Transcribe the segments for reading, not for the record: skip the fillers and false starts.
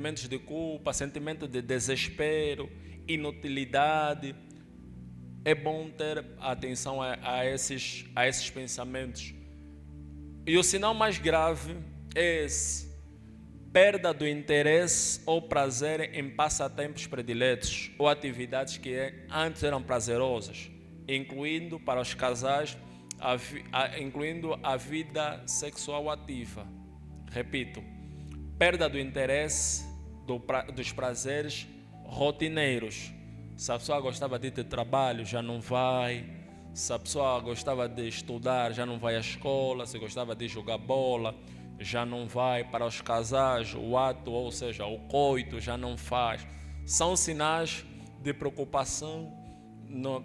sentimentos de culpa, sentimento de desespero, inutilidade. É bom ter atenção a esses pensamentos. E o sinal mais grave é esse: perda do interesse ou prazer em passatempos prediletos ou atividades que antes eram prazerosas, incluindo para os casais, incluindo a vida sexual ativa. Repito, perda do interesse dos prazeres rotineiros. Se a pessoa gostava de ter trabalho, já não vai. Se a pessoa gostava de estudar, já não vai à escola. Se gostava de jogar bola, já não vai. Para os casais, o ato, ou seja, o coito, já não faz. São sinais de preocupação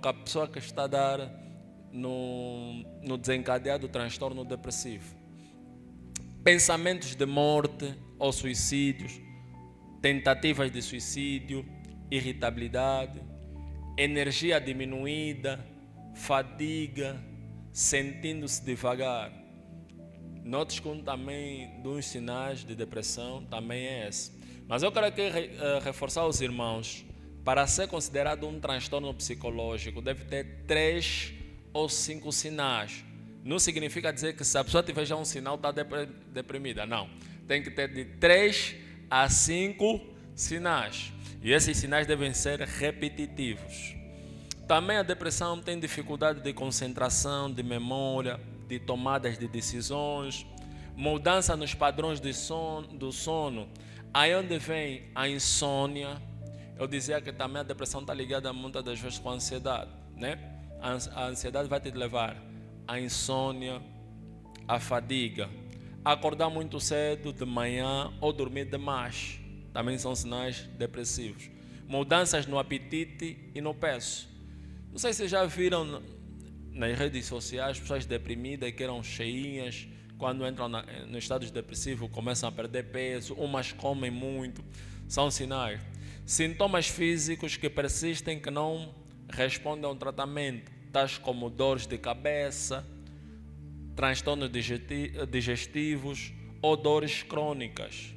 que a pessoa que está a dar no desencadear do transtorno depressivo. Pensamentos de morte ou suicídios, tentativas de suicídio, irritabilidade, energia diminuída, fadiga, sentindo-se devagar. Note que também dos sinais de depressão também é esse. Mas eu quero aqui reforçar aos irmãos, para ser considerado um transtorno psicológico, deve ter 3 ou 5 sinais. Não significa dizer que se a pessoa tiver já um sinal, está deprimida. Não. Tem que ter de 3 a 5 sinais. E esses sinais devem ser repetitivos. Também a depressão tem dificuldade de concentração, de memória, de tomadas de decisões, mudança nos padrões do sono. Aí onde vem a insônia. Eu dizia que também a depressão está ligada muitas das vezes com a ansiedade, né? A ansiedade vai te levar à insônia, à fadiga, acordar muito cedo de manhã ou dormir demais. Também são sinais depressivos. Mudanças no apetite e no peso. Não sei se vocês já viram nas redes sociais pessoas deprimidas que eram cheinhas, quando entram no estado depressivo começam a perder peso, umas comem muito. São sinais. Sintomas físicos que persistem, que não respondem ao tratamento, tais como dores de cabeça, transtornos digestivos ou dores crônicas.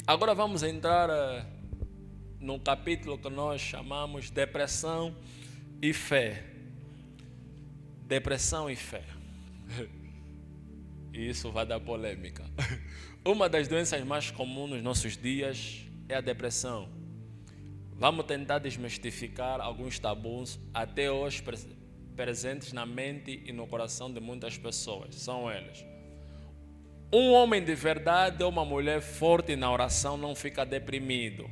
Agora vamos entrar no capítulo que nós chamamos depressão e fé. Depressão e fé. Isso vai dar polêmica. Uma das doenças mais comuns nos nossos dias é a depressão. Vamos tentar desmistificar alguns tabus até hoje presentes na mente e no coração de muitas pessoas. São eles: um homem de verdade ou uma mulher forte na oração não fica deprimido,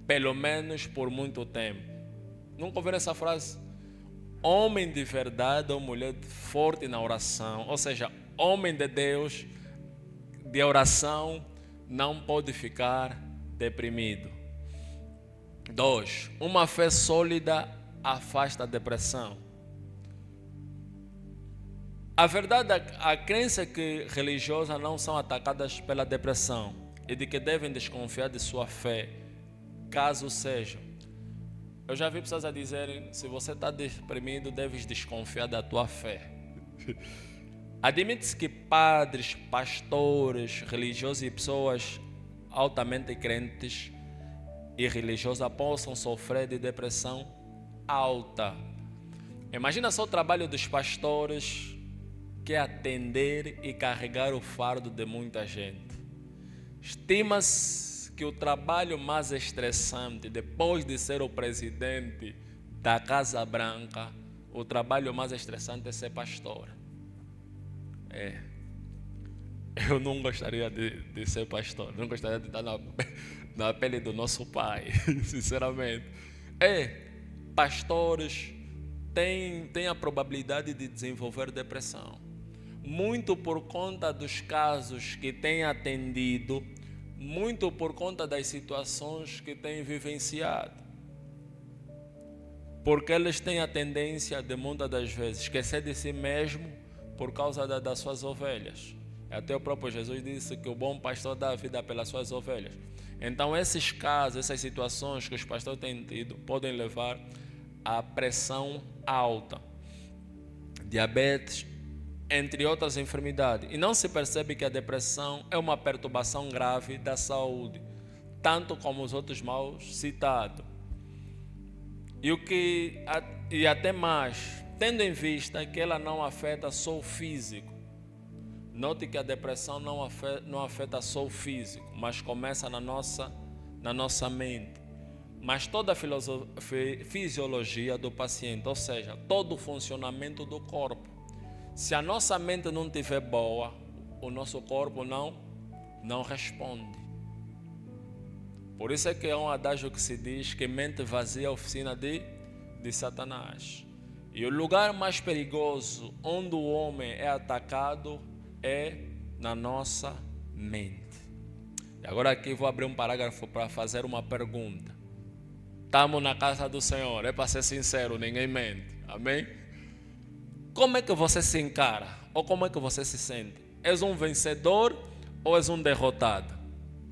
pelo menos por muito tempo. Nunca ouviram essa frase? Homem de verdade ou mulher forte na oração, ou seja, homem de Deus, de oração, não pode ficar deprimido. 2. Uma fé sólida afasta a depressão. A verdade, a crença que religiosas não são atacadas pela depressão e de que devem desconfiar de sua fé, caso sejam. Eu já vi pessoas a dizerem: se você está deprimido, deves desconfiar da tua fé. Admite-se que padres, pastores, religiosos e pessoas altamente crentes e religiosas possam sofrer de depressão alta. Imagina só o trabalho dos pastores, que é atender e carregar o fardo de muita gente. Estima-se que o trabalho mais estressante, depois de ser o presidente da Casa Branca, o trabalho mais estressante é ser pastor. Eu não gostaria de ser pastor, não gostaria de estar na pele do nosso pai, sinceramente. Pastores têm a probabilidade de desenvolver depressão, muito por conta dos casos que têm atendido, muito por conta das situações que têm vivenciado. Porque eles têm a tendência de muitas das vezes esquecer de si mesmo por causa das suas ovelhas. Até o próprio Jesus disse que o bom pastor dá a vida pelas suas ovelhas. Então esses casos, essas situações que os pastores têm tido, podem levar a pressão alta, diabetes, entre outras enfermidades. E não se percebe que a depressão é uma perturbação grave da saúde, tanto como os outros maus citados. E até mais, tendo em vista que ela não afeta só o físico. Note que a depressão não afeta só o físico, mas começa na nossa mente. Mas toda a fisiologia do paciente, ou seja, todo o funcionamento do corpo. Se a nossa mente não estiver boa, o nosso corpo não responde. Por isso é que é um adágio que se diz que mente vazia é a oficina de Satanás. E o lugar mais perigoso onde o homem é atacado é na nossa mente. E agora aqui vou abrir um parágrafo para fazer uma pergunta. Estamos na casa do Senhor, é para ser sincero, ninguém mente. Amém? Como é que você se encara? Ou como é que você se sente? És um vencedor ou és um derrotado?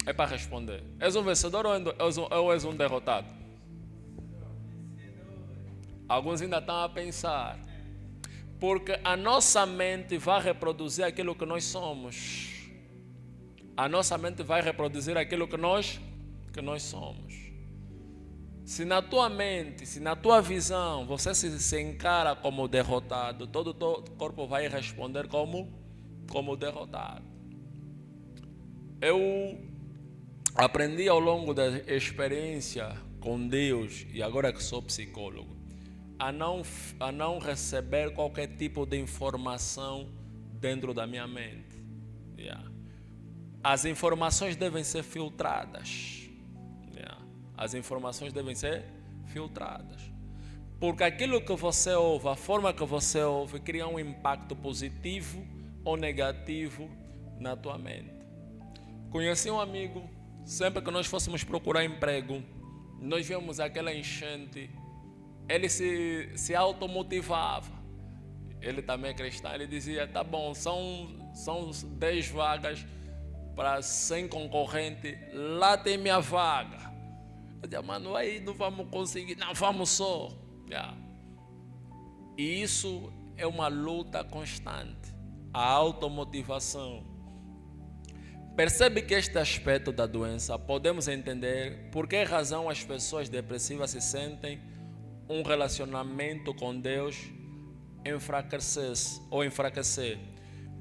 É para responder. És um vencedor ou és um derrotado? Alguns ainda estão a pensar. Porque a nossa mente vai reproduzir aquilo que nós somos. A nossa mente vai reproduzir aquilo que nós somos. Se na tua mente, se na tua visão, você se encara como derrotado, todo o corpo vai responder como derrotado. Eu aprendi ao longo da experiência com Deus, e agora que sou psicólogo, a não receber qualquer tipo de informação dentro da minha mente. As informações devem ser filtradas. As informações devem ser filtradas. Porque aquilo que você ouve, a forma que você ouve, cria um impacto positivo ou negativo na tua mente. Conheci um amigo, sempre que nós fôssemos procurar emprego, nós víamos aquela enchente, ele se automotivava. Ele também é cristão, ele dizia, tá bom, são 10 vagas para 100 concorrentes, lá tem minha vaga. Eu dizia, mano, aí não vamos conseguir, não, vamos só. E isso é uma luta constante, a automotivação. Percebe que este aspecto da doença podemos entender por que razão as pessoas depressivas se sentem um relacionamento com Deus enfraquecer.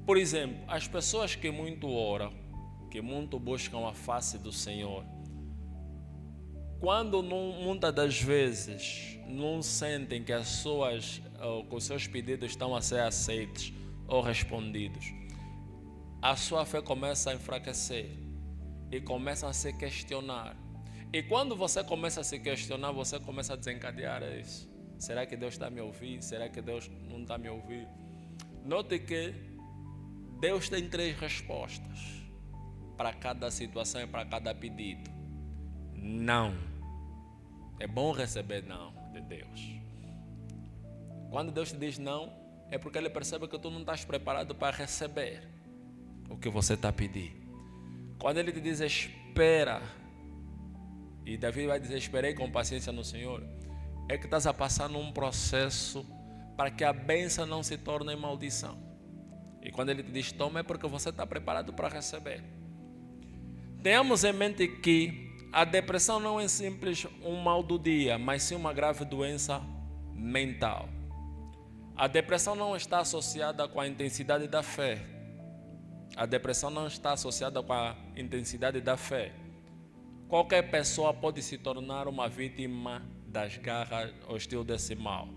Por exemplo, as pessoas que muito oram, que muito buscam a face do Senhor, quando muitas das vezes não sentem que os seus pedidos estão a ser aceitos ou respondidos, a sua fé começa a enfraquecer e começa a se questionar. E quando você começa a se questionar, você começa a desencadear isso. Será que Deus está a me ouvir? Será que Deus não está a me ouvir? Note que Deus tem 3 respostas para cada situação e para cada pedido. Não. É bom receber não de Deus. Quando Deus te diz não, é porque Ele percebe que tu não estás preparado para receber o que você está pedindo. Quando Ele te diz espera, e Davi vai dizer esperei com paciência no Senhor, é que estás a passar num processo para que a bênção não se torne maldição. E quando Ele te diz toma, é porque você está preparado para receber. Tenhamos em mente que a depressão não é simples um mal do dia, mas sim uma grave doença mental. A depressão não está associada com a intensidade da fé. A depressão não está associada com a intensidade da fé. Qualquer pessoa pode se tornar uma vítima das garras hostis desse mal.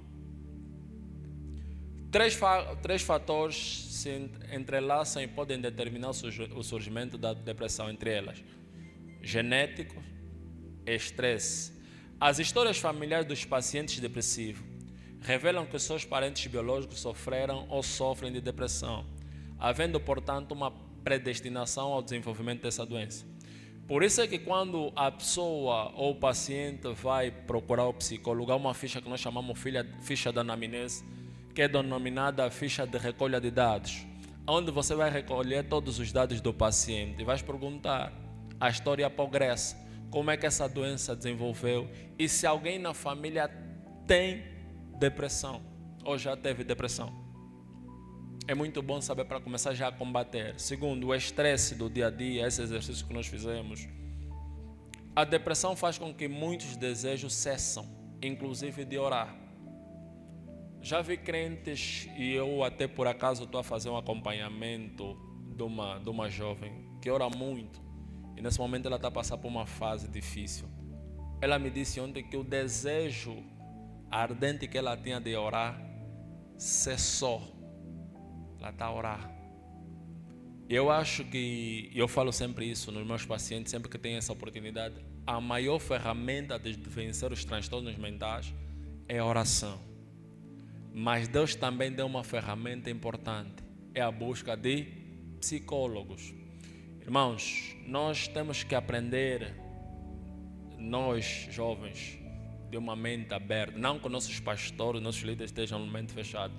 3 fatores se entrelaçam e podem determinar o surgimento da depressão, entre elas: genético, estresse. As histórias familiares dos pacientes depressivos revelam que seus parentes biológicos sofreram ou sofrem de depressão, havendo, portanto, uma predestinação ao desenvolvimento dessa doença. Por isso é que quando a pessoa ou o paciente vai procurar o psicólogo, há uma ficha que nós chamamos ficha da anamnese, que é denominada ficha de recolha de dados, onde você vai recolher todos os dados do paciente e vai perguntar a história progressa, como é que essa doença desenvolveu e se alguém na família tem depressão ou já teve depressão. é muito bom saber para começar já a combater. Segundo, o estresse do dia a dia, esse exercício que nós fizemos. A depressão faz com que muitos desejos cessam, inclusive de orar. Já vi crentes, e eu até por acaso estou a fazer um acompanhamento de uma jovem que ora muito, e nesse momento ela está a passar por uma fase difícil. Ela me disse ontem que o desejo ardente que ela tinha de orar cessou. Ela está a orar. Eu acho que, eu falo sempre isso nos meus pacientes, sempre que tenho essa oportunidade, a maior ferramenta de vencer os transtornos mentais é a oração. Mas Deus também deu uma ferramenta importante, é a busca de psicólogos. Irmãos, nós temos que aprender, nós jovens, de uma mente aberta, não que nossos pastores, nossos líderes estejam no mente fechado,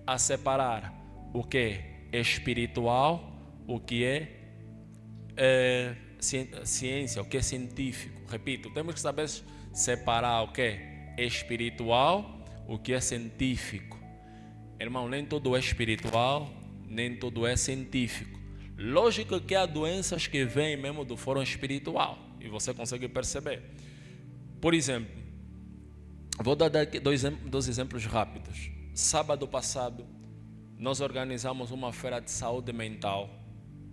a separar o que é espiritual, o que é ciência, o que é científico. Repito, temos que saber separar o que é espiritual, o que é científico. Irmão, nem tudo é espiritual, nem tudo é científico. Lógico que há doenças que vêm mesmo do fórum espiritual, e você consegue perceber. Por exemplo, vou dar aqui dois exemplos rápidos. Sábado passado, nós organizamos uma feira de saúde mental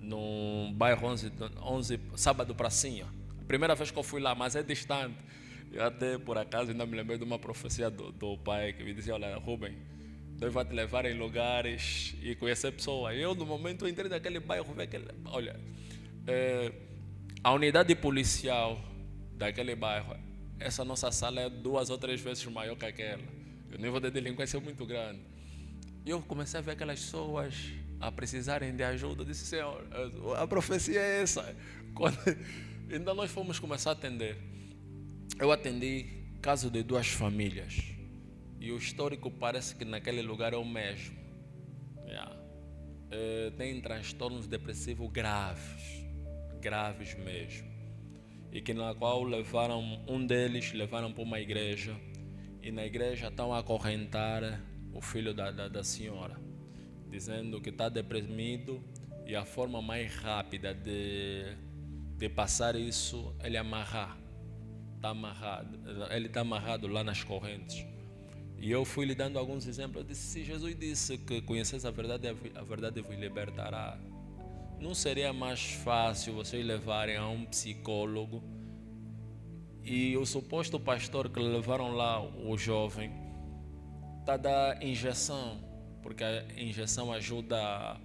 no bairro 11 sábado pracinha. Primeira vez que eu fui lá, mas é distante. Eu até por acaso ainda me lembrei de uma profecia do pai que me dizia: olha, Rubem, Deus vai te levar em lugares e conhecer pessoas. Eu no momento entrei naquele bairro, olha, a unidade policial daquele bairro, essa nossa sala é 2 ou 3 vezes maior que aquela. O nível de delinquência é muito grande. E eu comecei a ver aquelas pessoas a precisarem de ajuda. Eu disse: Senhor, a profecia é essa. Então nós fomos começar a atender. Eu atendi caso de 2 famílias. E o histórico parece que naquele lugar é o mesmo. Tem transtornos depressivos graves mesmo. E que na qual levaram, um deles levaram para uma igreja. E na igreja estão a acorrentar o filho da senhora, dizendo que está deprimido, e a forma mais rápida de passar isso é ele amarrar. Ele está amarrado lá nas correntes. E eu fui lhe dando alguns exemplos. Eu disse: se Jesus disse que conheceis a verdade vos libertará, não seria mais fácil vocês levarem a um psicólogo? E o suposto pastor que levaram lá, o jovem, está a dar injeção, porque a injeção ajuda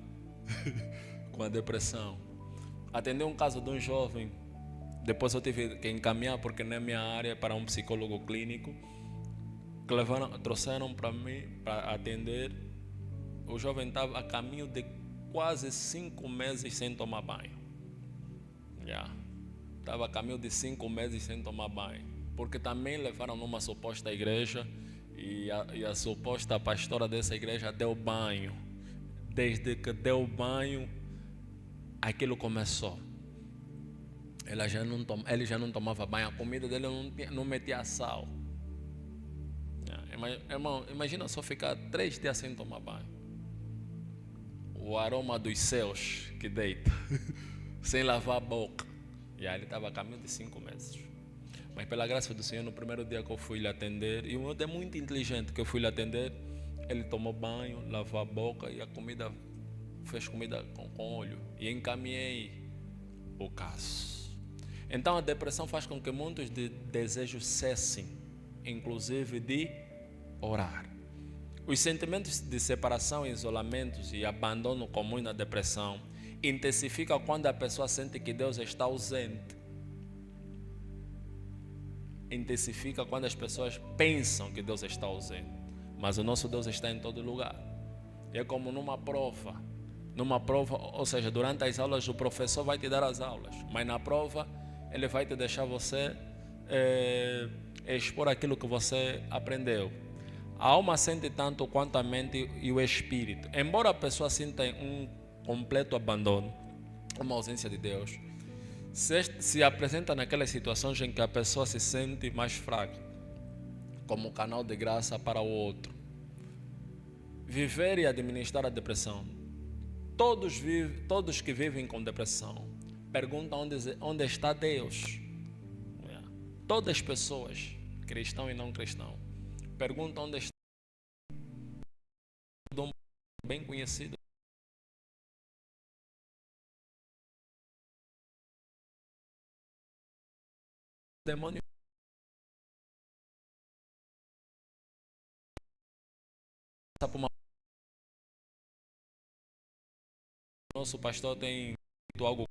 com a depressão. Atendi um caso de um jovem, depois eu tive que encaminhar, porque não é minha área, para um psicólogo clínico, que trouxeram para mim para atender. O jovem estava a caminho de quase 5 meses sem tomar banho. Estava a caminho de 5 meses sem tomar banho, porque também levaram numa suposta igreja, e a suposta pastora dessa igreja deu banho. Desde que deu banho, aquilo começou. Ele já não tomava banho, a comida dele não metia sal. Irmão, imagina só ficar 3 dias sem tomar banho. O aroma dos céus que deita, sem lavar a boca. E aí ele estava a caminho de 5 meses. Mas pela graça do Senhor, no primeiro dia que eu fui lhe atender, e o meu é muito inteligente, que eu fui lhe atender, ele tomou banho, lavou a boca, e a comida, fez comida com óleo, e encaminhei o caso. Então a depressão faz com que muitos desejos cessem, inclusive de orar. Os sentimentos de separação, isolamentos e abandono comuns na depressão intensificam quando a pessoa sente que Deus está ausente. Intensifica quando as pessoas pensam que Deus está ausente. Mas o nosso Deus está em todo lugar. É como numa prova. Ou seja, durante as aulas o professor vai te dar as aulas, mas na prova ele vai te deixar você expor aquilo que você aprendeu. A alma sente tanto quanto a mente e o espírito. Embora a pessoa sinta um completo abandono, uma ausência de Deus, se apresenta naquelas situações em que a pessoa se sente mais fraca, como canal de graça para o outro. Viver e administrar a depressão Todos que vivem com depressão perguntam onde está Deus. Todas as pessoas, cristão e não cristão, perguntam onde está um bem conhecido. O demônio passa por uma... Nosso pastor tem feito algo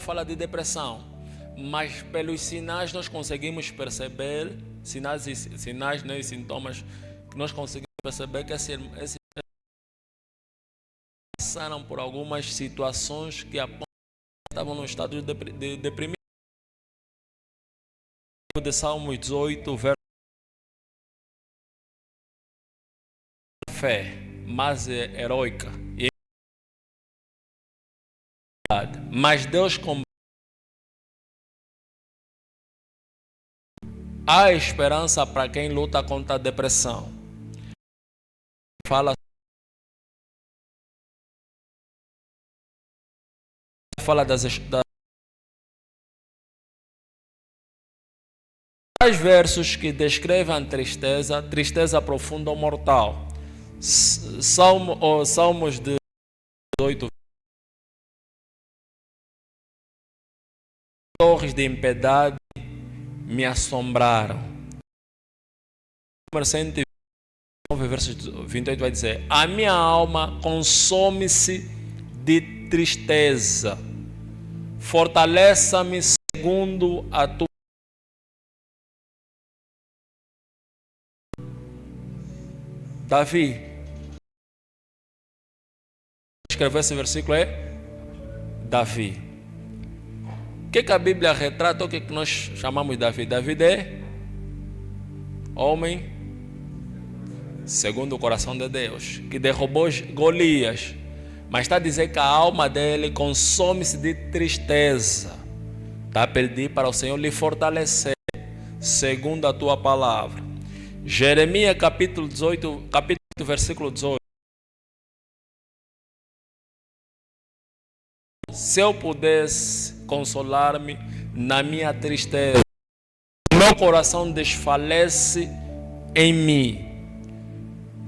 fala de depressão, mas pelos sinais nós conseguimos perceber, sinais, né, e sintomas que nós conseguimos perceber que esses passaram por algumas situações que estavam no estado de deprimido. De Salmos 18, verso fé mais heróica, mas Deus há esperança para quem luta contra a depressão. Fala das versos que descrevem a tristeza profunda ou mortal. Salmos de 18, torres de impiedade me assombraram. Número 109, verso 28 vai dizer: a minha alma consome-se de tristeza, fortaleça-me segundo a tua. Davi escreveu esse versículo, é Davi. O que a Bíblia retrata? O que nós chamamos de Davi? Davi é homem segundo o coração de Deus, que derrubou Golias, mas está a dizer que a alma dele consome-se de tristeza. Está a pedir para o Senhor lhe fortalecer segundo a tua palavra. Jeremias capítulo 18, versículo 18. Se eu pudesse consolar-me na minha tristeza, meu coração desfalece em mim.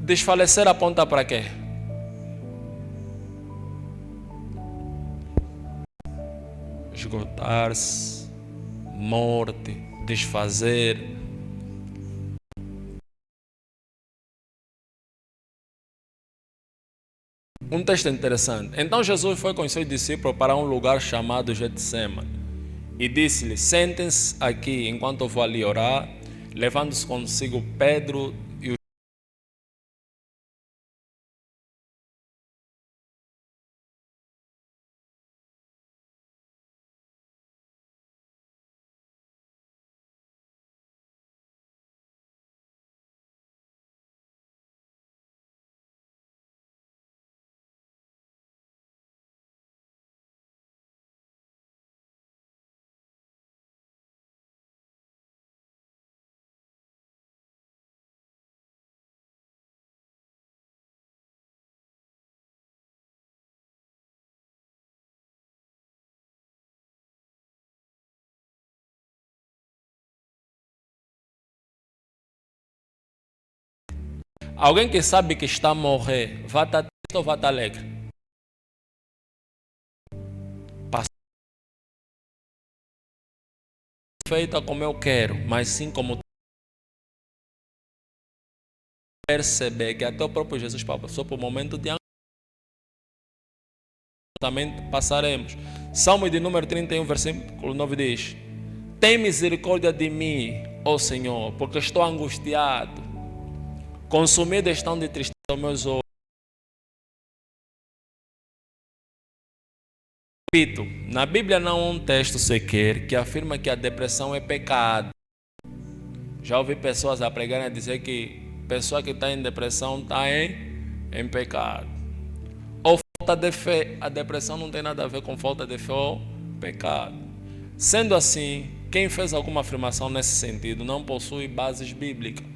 Desfalecer aponta para quê? Esgotar-se, morte, desfazer. Um texto interessante. Então Jesus foi com seus discípulos para um lugar chamado Getsemane e disse-lhe: sentem-se aqui enquanto eu vou ali orar, levando-se consigo Pedro e os alguém que sabe que está a morrer, vai estar triste ou vai estar alegre? Feita como eu quero, mas sim como perceber que até o próprio Jesus passou por um momento de angústia. Também passaremos. Salmo de número 31, versículo 9 diz: tem misericórdia de mim, ó Senhor, porque estou angustiado. Consumido estão de tristeza os meus olhos. Repito, na Bíblia não há um texto sequer que afirma que a depressão é pecado. Já ouvi pessoas a pregarem a dizer que pessoa que está em depressão está em pecado. Ou falta de fé. A depressão não tem nada a ver com falta de fé ou pecado. Sendo assim, quem fez alguma afirmação nesse sentido não possui bases bíblicas.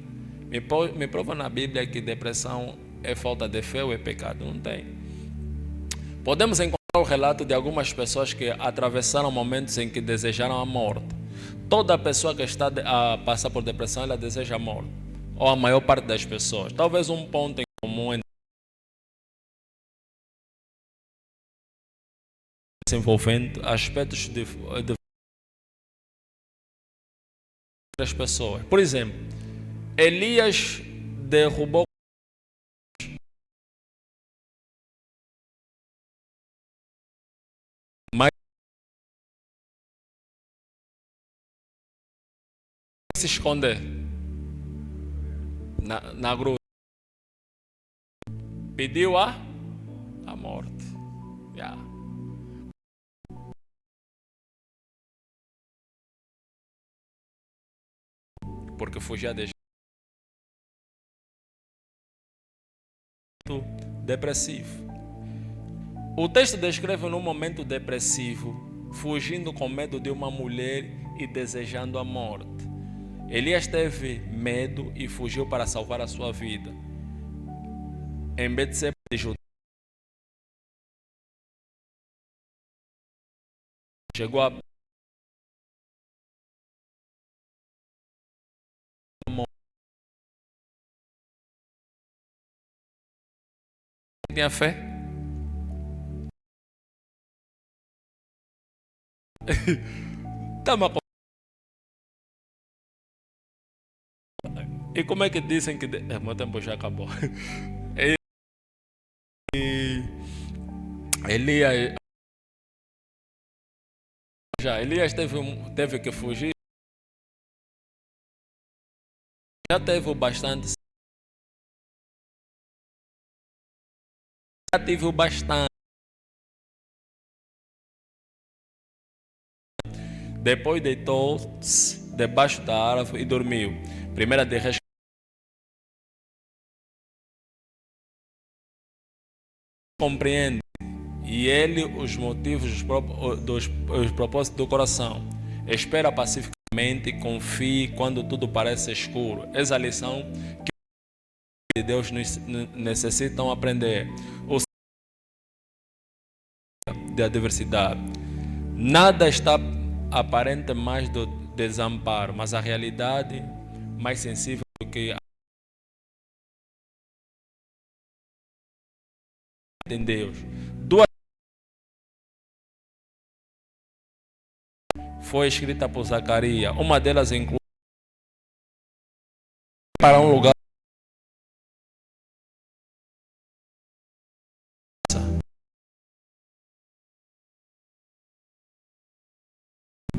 Me prova na Bíblia que depressão é falta de fé ou é pecado. Não tem. Podemos encontrar o relato de algumas pessoas que atravessaram momentos em que desejaram a morte. Toda pessoa que está a passar por depressão, ela deseja a morte. Ou a maior parte das pessoas. Talvez um ponto em comum entre envolvendo aspectos de das pessoas. Por exemplo, Elias derrubou Se esconder na gruta. Pediu a morte. Yeah. Porque fugia de depressivo. O texto descreve num momento depressivo, fugindo com medo de uma mulher e desejando a morte. Elias teve medo e fugiu para salvar a sua vida. Em vez de ser de Judá, chegou a tinha fé. E como é que dizem que meu tempo já acabou? Elias teve que fugir. Já teve bastante. Já tive bastante. Depois deitou-se debaixo da árvore e dormiu. Primeira de Reis. Compreende. E ele os motivos dos propósitos do coração. Espera pacificamente e confie quando tudo parece escuro. Essa é a lição que Deus necessitam aprender. O da adversidade. Nada está aparente mais do desamparo, mas a realidade mais sensível do que em Deus. Duas foi escrita por Zacarias. Uma delas inclui para um lugar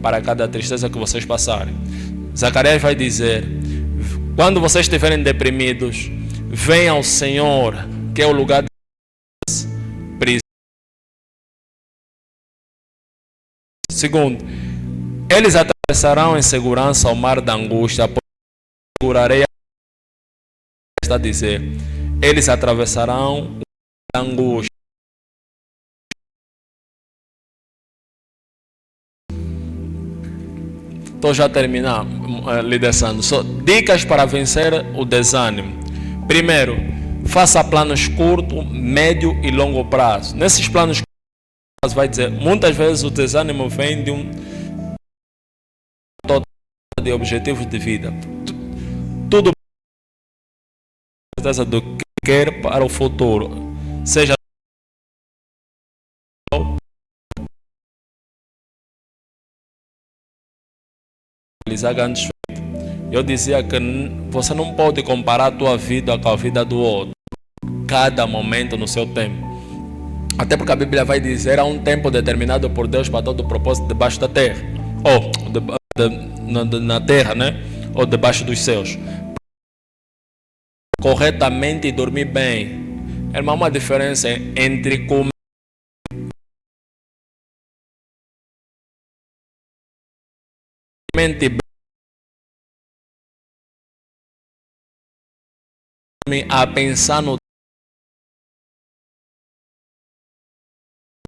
para cada tristeza que vocês passarem. Zacarias vai dizer: quando vocês estiverem deprimidos, venham ao Senhor, que é o lugar de prisão. Segundo, eles atravessarão em segurança o mar da angústia, pois segurarei. Está a dizer, eles atravessarão o mar da angústia. Estou já terminando, liderando. Dicas para vencer o desânimo. Primeiro, faça planos curto, médio e longo prazo. Nesses planos curtos, vai dizer, muitas vezes o desânimo vem de total de objetivos de vida. Tudo certeza do que quer para o futuro, seja grandes feitos. Eu dizia que você não pode comparar a tua vida com a vida do outro. Cada momento no seu tempo. Até porque a Bíblia vai dizer há um tempo determinado por Deus para todo o propósito debaixo da terra. Ou na terra, né? Ou debaixo dos céus. Corretamente e dormir bem. É uma diferença entre comer a pensar no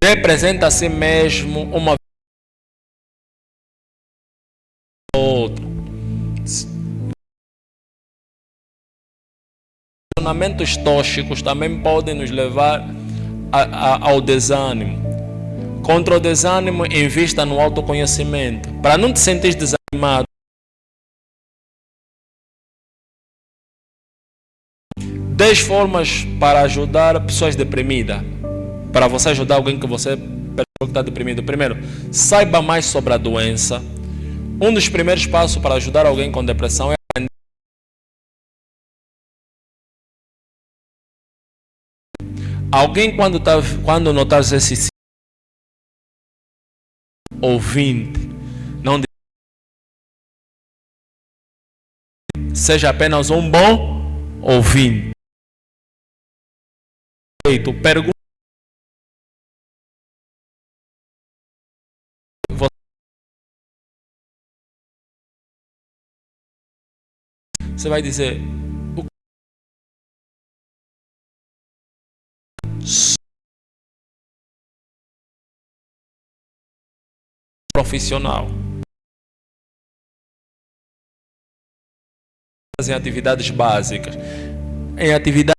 representa a si mesmo uma outra. Relacionamentos tóxicos também podem nos levar ao desânimo. Contra o desânimo, invista no autoconhecimento. Para não te sentir desanimado, 10 formas para ajudar pessoas deprimidas. Para você ajudar alguém que você está deprimido. Primeiro, saiba mais sobre a doença. Um dos primeiros passos para ajudar alguém com depressão é aprender. Alguém quando notar esse ouvinte, não seja apenas um bom ouvinte. Pergunta. Você vai dizer, o profissional. Em atividades básicas. Em atividades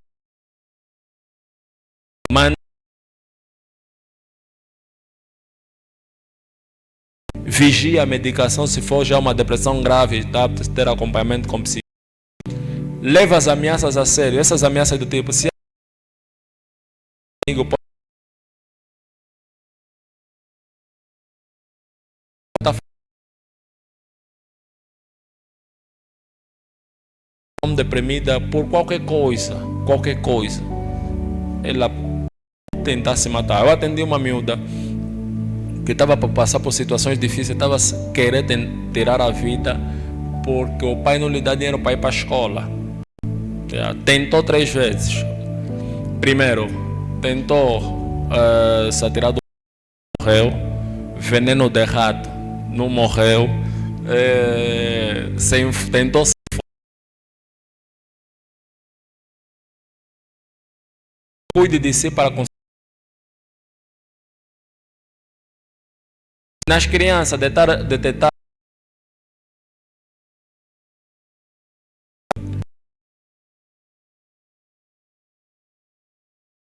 vigia a medicação se for já uma depressão grave, tá? Ter acompanhamento com psicólogo. Leva as ameaças a sério. Essas ameaças do tipo, se amigo está deprimida por qualquer coisa, ela tentar se matar. Eu atendi uma miúda que estava para passar por situações difíceis, estava querendo tirar a vida porque o pai não lhe dá dinheiro para ir para a escola. Tentou 3 vezes. Primeiro, tentou se atirar do morreu, veneno de rato, não morreu, tentou se cuide de si para conseguir. Nas crianças, detectar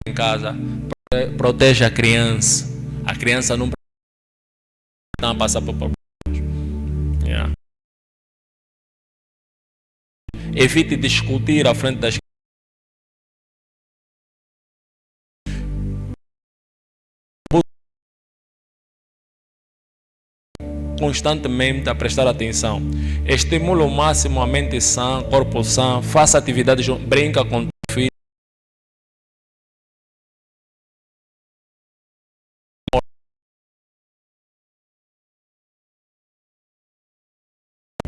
em casa, protege a criança não passa por problemas. Yeah. Evite discutir à frente das constantemente a prestar atenção. Estimula ao máximo a mente sã, corpo sã, faça atividades, brinca com o filho.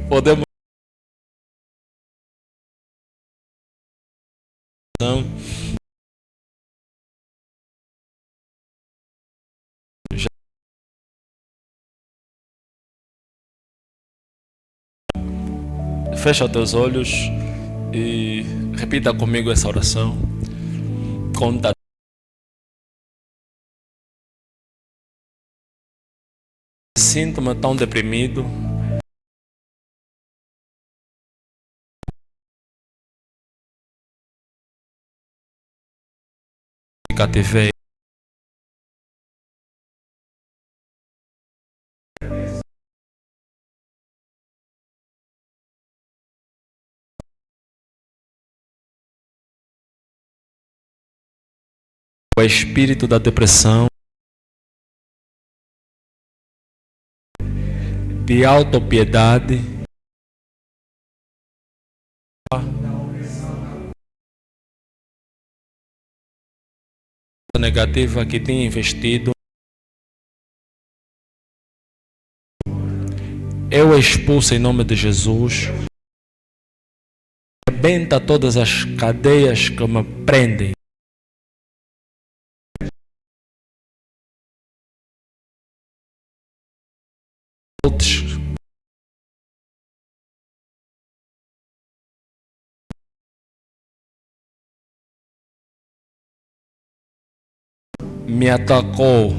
Podemos fecha teus olhos e repita comigo essa oração. Conta. Sinto-me tão deprimido. Cativei. O espírito da depressão, de autopiedade, negativa que tem investido, eu expulso em nome de Jesus. Arrebenta todas as cadeias que me prendem. Me atacou,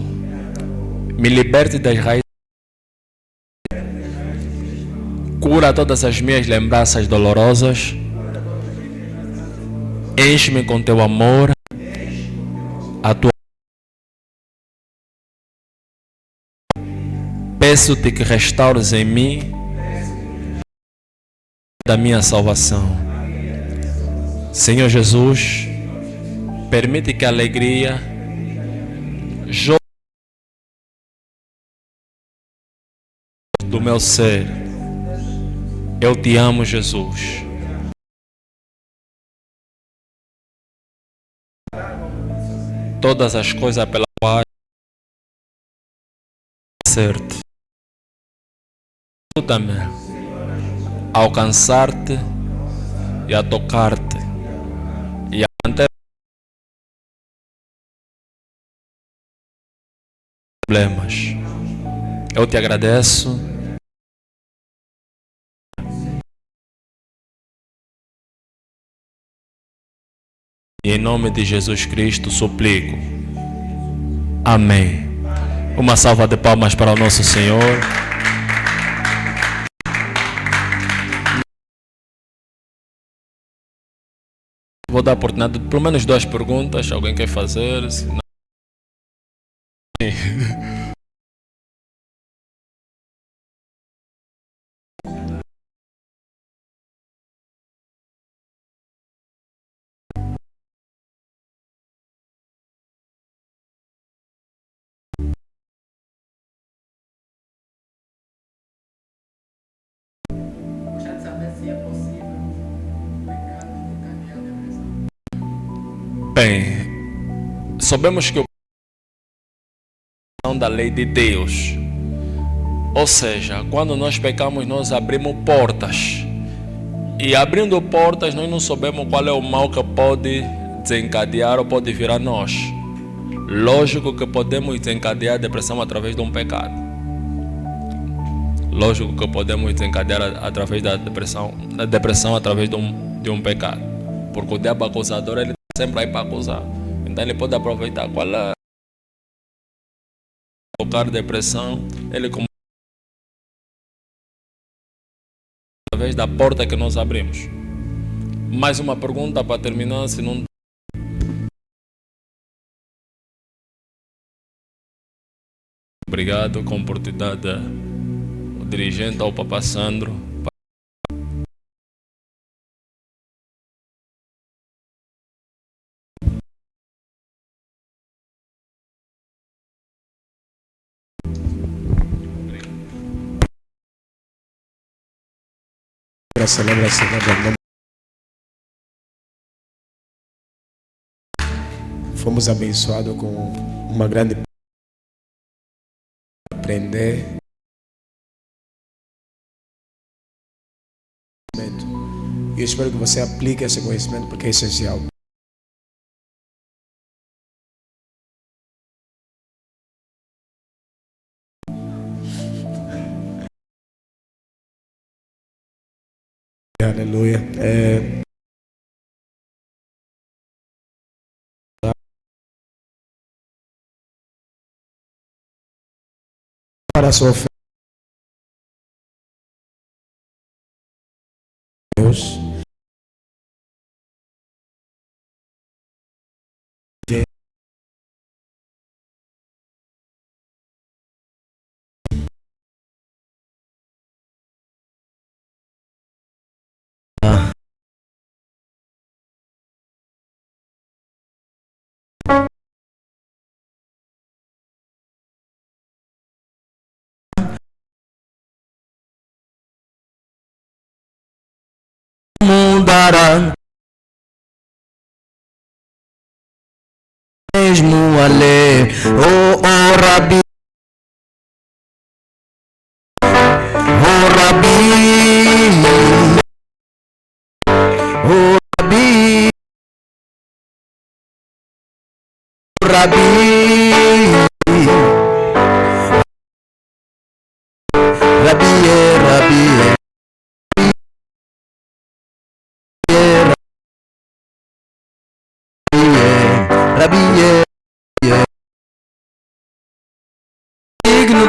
me liberte das raízes, cura todas as minhas lembranças dolorosas, enche-me com teu amor, a tua. Peço-te que restaures em mim da minha salvação. Senhor Jesus, permite que a alegria jorre do meu ser. Eu te amo, Jesus. Todas as coisas pela qual certo. Ajuda-me a alcançar-te e a tocar-te e a manter problemas. Eu te agradeço. E em nome de Jesus Cristo suplico. Amém. Uma salva de palmas para o nosso Senhor. Vou dar a oportunidade de pelo menos 2 perguntas. Alguém quer fazer? Se não... Bem, sabemos que da lei de Deus, ou seja, quando nós pecamos nós abrimos portas, e abrindo portas nós não sabemos qual é o mal que pode desencadear ou pode vir a nós. Lógico que podemos desencadear a depressão através de um pecado, lógico que podemos desencadear através da depressão através de um pecado, porque o diabo acusador ele está sempre aí para acusar, então ele pode aproveitar qual é tocar depressão, ele como através da porta que nós abrimos. Mais uma pergunta para terminar, se não... Obrigado com a oportunidade o dirigente ao Papa Sandro. Celebra. Fomos abençoados com uma grande aprender. E eu espero que você aplique esse conhecimento porque é essencial. Aleluia. Para a sua oferta, Deus. Mudará mesmo a ler, oh Rabi, oh Rabi, oh Rabi, Rabi, Rabi, Rabi, digno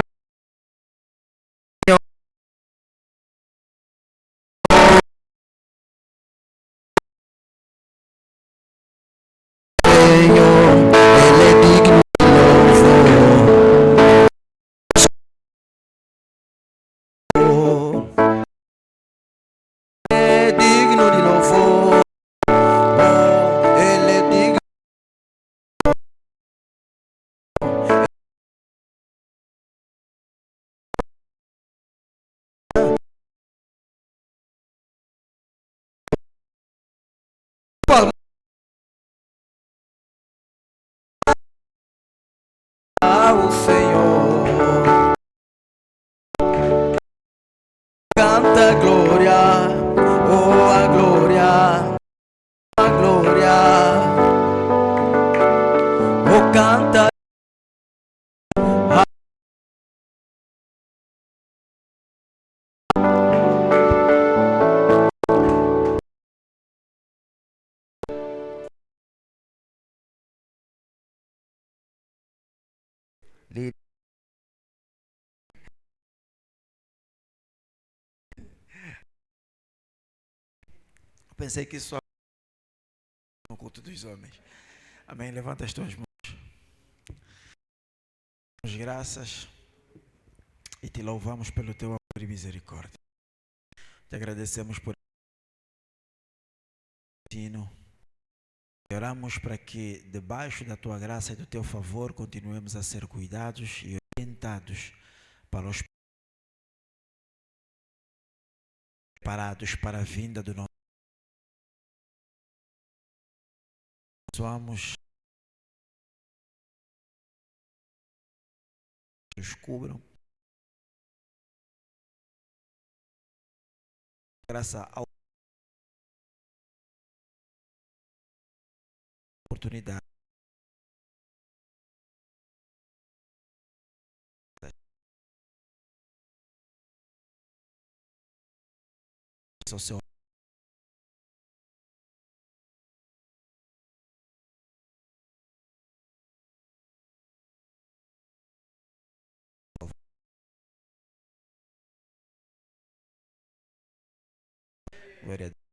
Senhor, Ele é digno de louvor, é digno de louvor, Ele é digno. O Senhor canta glória, oh a glória. glória, a glória. Vou cantar. Pensei que só no culto dos homens. Amém. Levanta as tuas mãos. Damos graças e te louvamos pelo teu amor e misericórdia. Te agradecemos por tino. Oramos para que debaixo da tua graça e do teu favor continuemos a ser cuidados e orientados para os preparados para a vinda do nosso. Somos nos cubram. Graças à oportunidade. Ao seu glória a Deus.